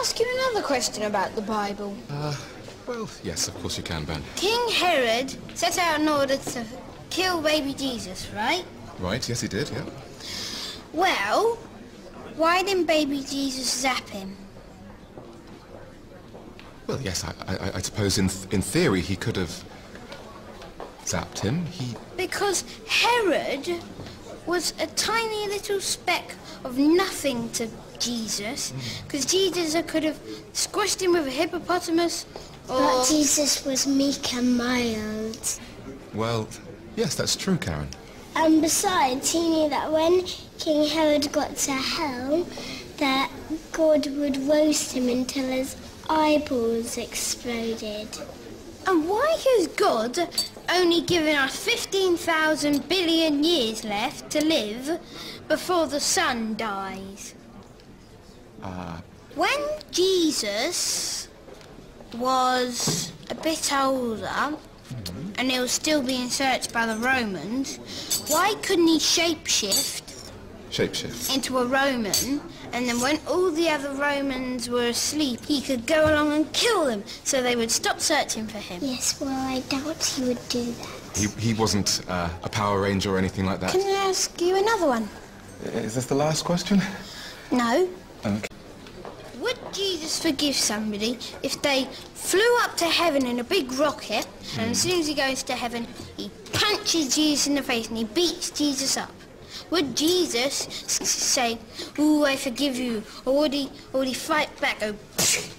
ask you another question about the Bible? Well, yes, of course you can, Ben. King Herod set out in order to kill baby Jesus, right? Right, yes he did, yeah. Well, why didn't baby Jesus zap him? Well, yes, I suppose in theory he could have zapped him. Because Herod was a tiny little speck of nothing to Jesus, because Jesus could have squished him with a hippopotamus, or... But Jesus was meek and mild. Well, yes, that's true, Karen. And besides, he knew that when King Herod got to hell, that God would roast him until his eyeballs exploded. And why has God only given us 15,000 billion years left to live before the sun dies? When Jesus was a bit older, and he was still being searched by the Romans, why couldn't he shapeshift into a Roman, and then when all the other Romans were asleep, he could go along and kill them, so they would stop searching for him? Yes, well, I doubt he would do that. He wasn't a Power Ranger or anything like that. Can I ask you another one? Is this the last question? No. Okay. Would Jesus forgive somebody if they flew up to heaven in a big rocket, and as soon as he goes to heaven, he punches Jesus in the face and he beats Jesus up? Would Jesus say, "Ooh, I forgive you," or would he fight back, go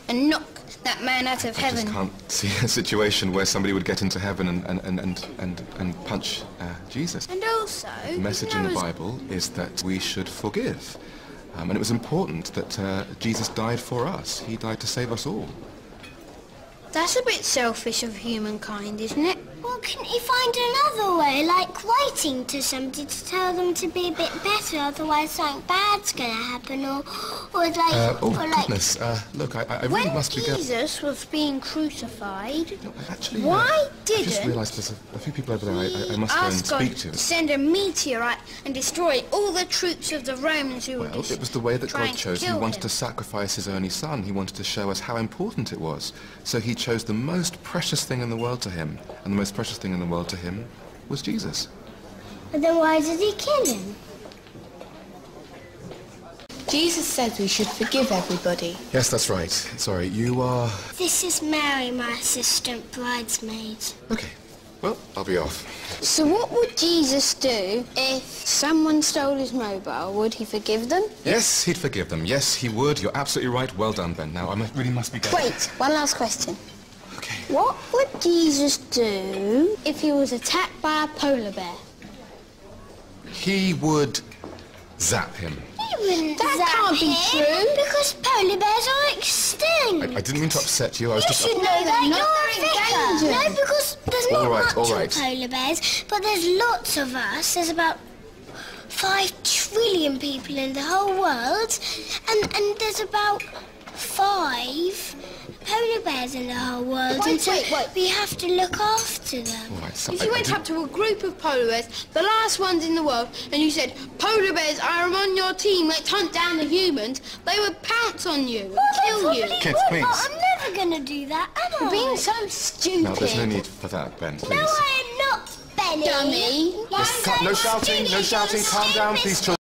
and knock that man out of heaven? I just can't see a situation where somebody would get into heaven and punch Jesus. And also, The message in the Bible is that we should forgive. And it was important that Jesus died for us. He died to save us all. That's a bit selfish of humankind, isn't it? Well, couldn't he find another way, like writing to somebody to tell them to be a bit better, otherwise something bad's going to happen, or like... goodness, look, I really must be going... When Jesus was being crucified, No, actually, why I just didn't realised there's a few people over there I must go and ask God speak to. to send a meteorite and destroy all the troops of the Romans who were Well, it was the way that trying God chose. to He kill wanted him? to sacrifice his only son. He wanted to show us how important it was. So he chose the most precious thing in the world to him. And the most precious thing in the world to him was Jesus. But then why did he kill him? Jesus said we should forgive everybody. Yes, that's right. Sorry, you are... This is Mary, my assistant bridesmaid. Okay. Well, I'll be off. So what would Jesus do if someone stole his mobile? Would he forgive them? Yes, he'd forgive them. Yes, he would. You're absolutely right. Well done, Ben. Now, I really must be going. Wait, one last question. Okay. What would Jesus do if he was attacked by a polar bear? He would zap him. He wouldn't That zap can't be him, true. because polar bears are extinct. I didn't mean to upset you. I was You just... should know that, they're not you're a vicar. endangered. No, because there's not All right, all much right. of polar bears, but there's lots of us. There's about 5 trillion people in the whole world, and there's about 5 polar bears in the whole world, Wait, and so wait. we have to look after them. All right, so If you went up to a group of polar bears, the last ones in the world, and you said, "Polar bears, I am on your team, let's hunt down the humans," they would pounce on you and kill you. Kids, please. I'm never going to do that, am You're I? being so stupid. No, there's no need for that, Ben, please. No, I am not, Benny. Dummy. You're so No shouting, no shouting. stupid, Calm down, stupid, please, children.